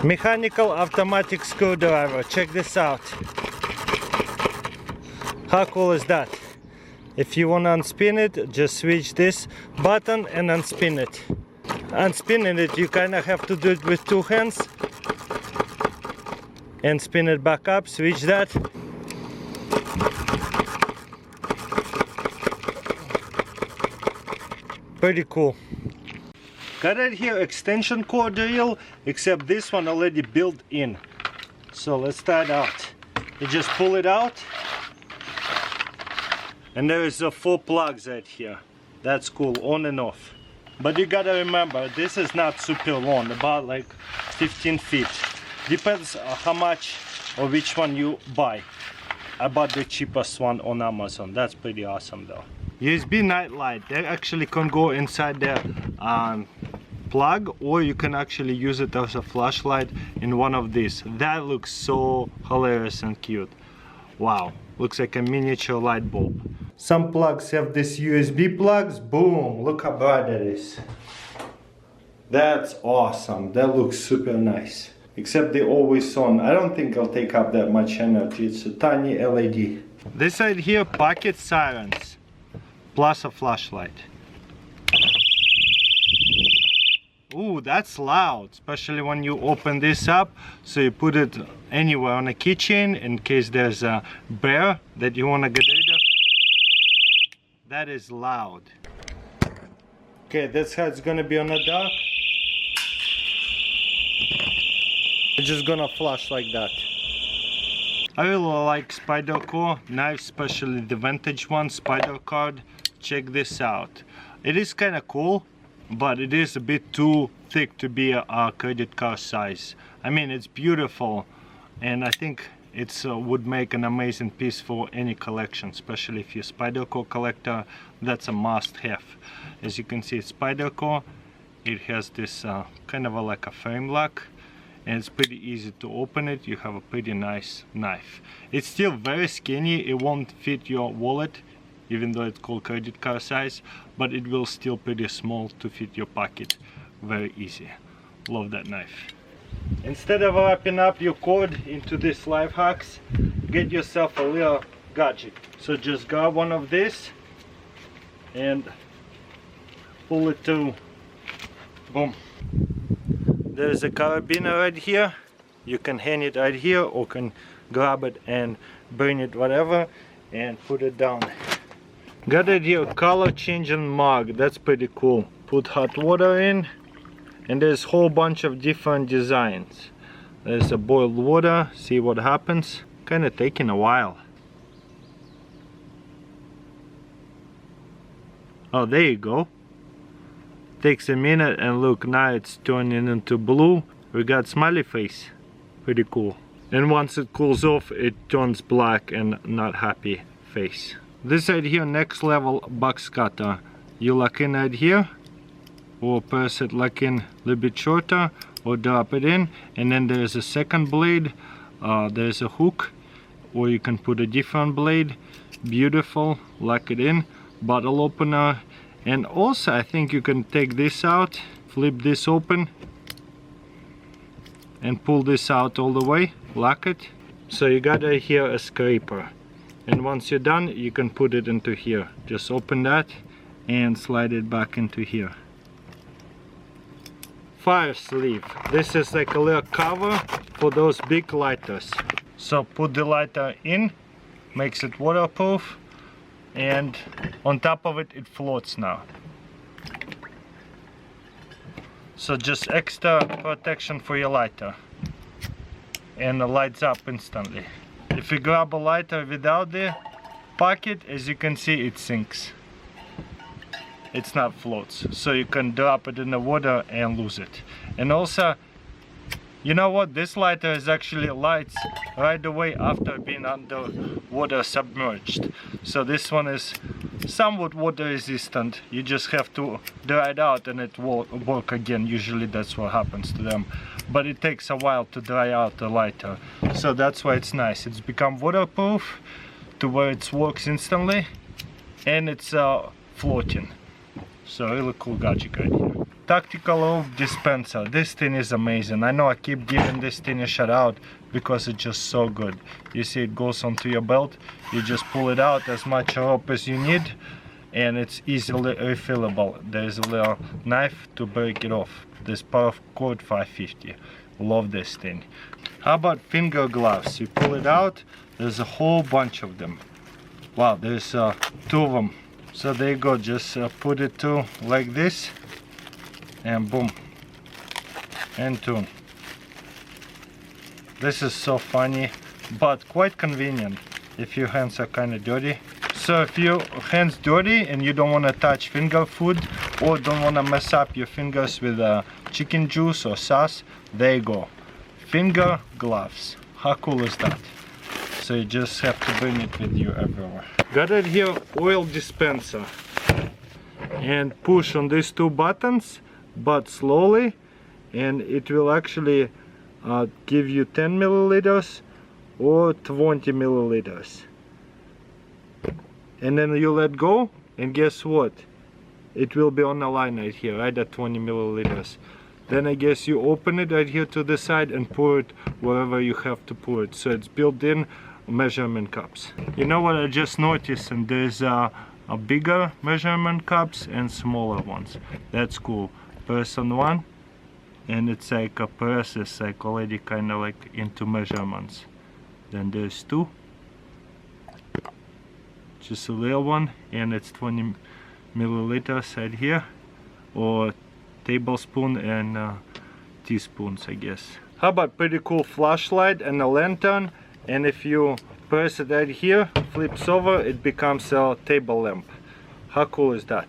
Mechanical automatic screwdriver. Check this out. How cool is that? If you want to unspin it, just switch this button and unspin it. Unspinning it, you kind of have to do it with 2 hands. And spin it back up, switch that. Pretty cool. Got right here extension cord drill, except this one already built in. So let's try it out. You just pull it out. And there is 4 plugs right here. That's cool, on and off. But you gotta remember, this is not super long, about like 15 feet. Depends how much or which one you buy. I bought the cheapest one on Amazon. That's pretty awesome though. USB Nightlight. They actually can go inside the plug, or you can actually use it as a flashlight in one of these. That looks so hilarious and cute. Wow, looks like a miniature light bulb. Some plugs have these USB plugs. Boom, look how bright it is. That's awesome. That looks super nice. Except they're always on. I don't think it'll take up that much energy. It's a tiny LED. This side here, pocket sirens, plus a flashlight. Ooh, that's loud, especially when you open this up. So you put it anywhere on a keychain in case there's a bear that you want to get rid of. That is loud. Okay, that's how it's gonna be on the dark. It's just gonna flash like that. I really like spider core knives, especially the vintage one, spider card. Check this out. It is kind of cool, but it is a bit too thick to be a credit card size. I mean, it's beautiful, and I think it would make an amazing piece for any collection, especially if you're a spider core collector. That's a must-have. As you can see, it's spider core. It has this kind of like a frame lock, and it's pretty easy to open it. You have a pretty nice knife. It's still very skinny. It won't fit your wallet, even though it's called credit card size, but it will still pretty small to fit your pocket. Very easy. Love that knife. Instead of wrapping up your cord into these life hacks, get yourself a little gadget. So just grab one of these and pull it through. Boom. There's a carabiner right here. You can hang it right here, or can grab it and bring it whatever and put it down. Got it here, color changing mug. That's pretty cool. Put hot water in, and there's a whole bunch of different designs. There's a boiled water. See what happens. Kind of taking a while. Oh, there you go. Takes a minute, and look, now it's turning into blue. We got smiley face. Pretty cool. And once it cools off, it turns black and not happy face. This right here, next level box cutter. You lock in right here, or press it lock in a little bit shorter, or drop it in, and then there's a second blade. There's a hook, or you can put a different blade. Beautiful. Lock it in. Bottle opener. And also I think you can take this out, flip this open, and pull this out all the way. Lock it. So you got right here a scraper, and once you're done, you can put it into here. Just open that and slide it back into here. Fire sleeve. This is like a little cover for those big lighters. So put the lighter in, makes it waterproof, and on top of it, it floats now. So just extra protection for your lighter, and it lights up instantly. If you grab a lighter without the pocket, as you can see, it sinks. It's not floats, so you can drop it in the water and lose it. And also, you know what, this lighter is actually lights right away after being under water submerged. So this one is somewhat water resistant. You just have to dry it out and it will work again. Usually that's what happens to them, but it takes a while to dry out the lighter, so that's why it's nice. It's become waterproof to where it works instantly, and it's floating. So really cool gadget right here. Tactical Loaf dispenser. This thing is amazing. I know I keep giving this thing a shout out because it's just so good. You see it goes onto your belt. You just pull it out as much rope as you need, and it's easily refillable. There's a little knife to break it off. This paracord 550. Love this thing. How about finger gloves? You pull it out. There's a whole bunch of them. Wow, there's 2 of them. So there you go. Just put it to like this, and boom, and 2. This is so funny, but quite convenient if your hands are kind of dirty. So if your hands dirty and you don't want to touch finger food, or don't want to mess up your fingers with chicken juice or sauce, there you go. Finger gloves. How cool is that? So you just have to bring it with you everywhere. Got it here, oil dispenser. And push on these 2 buttons, but slowly, and it will actually give you 10 milliliters or 20 milliliters. And then you let go, and guess what? It will be on the line right here, right at 20 milliliters. Then I guess you open it right here to the side and pour it wherever you have to pour it. So it's built-in measurement cups. You know what I just noticed? And there's a bigger measurement cups and smaller ones. That's cool. Press on one, and it's like a press is like already kind of like into measurements. Then there's 2. Just a little one, and it's 20 milliliters right here, or tablespoon and teaspoons, I guess. How about pretty cool flashlight and a lantern, and if you press it right here, flips over, it becomes a table lamp. How cool is that?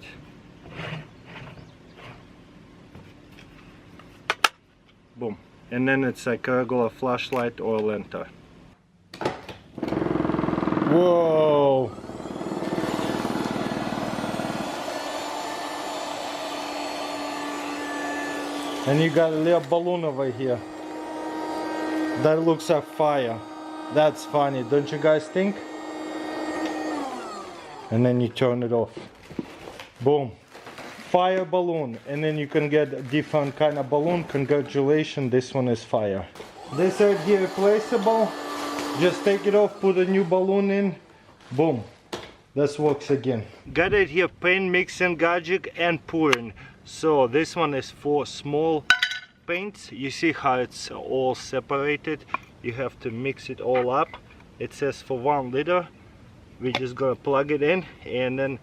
Boom. And then it's like a regular flashlight or a lantern. Whoa! And you got a little balloon over here. That looks like fire. That's funny, don't you guys think? And then you turn it off. Boom. Fire balloon. And then you can get a different kind of balloon. Congratulations, this one is fire. This right here replaceable. Just take it off, put a new balloon in. Boom. This works again. Got it here, paint mixing gadget and pouring. So this one is for small paints. You see how it's all separated. You have to mix it all up. It says for 1 liter. We just gonna plug it in and then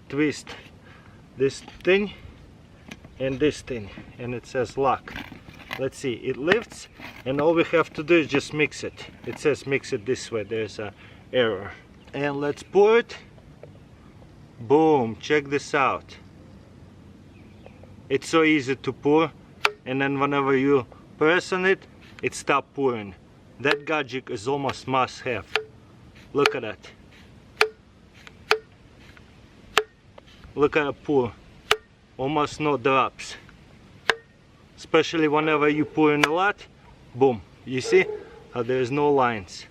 twist this thing and this thing, and it says lock. Let's see, it lifts, and all we have to do is just mix it. It says mix it this way. There's an error. And let's pour it. Boom, check this out. It's so easy to pour, and then whenever you press on it, it stops pouring. That gadget is almost must have. Look at that. Look at it pour. Almost no drops. Especially whenever you pour in a lot. Boom. You see how there's no lines.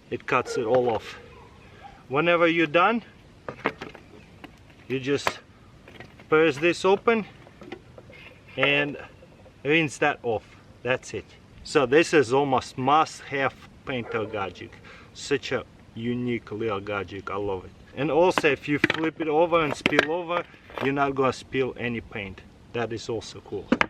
It cuts it all off. Whenever you're done, you just press this open and rinse that off. That's it. So this is almost must-have painter gadget. Such a unique little gadget. I love it. And also, if you flip it over and spill over, you're not gonna spill any paint. That is also cool.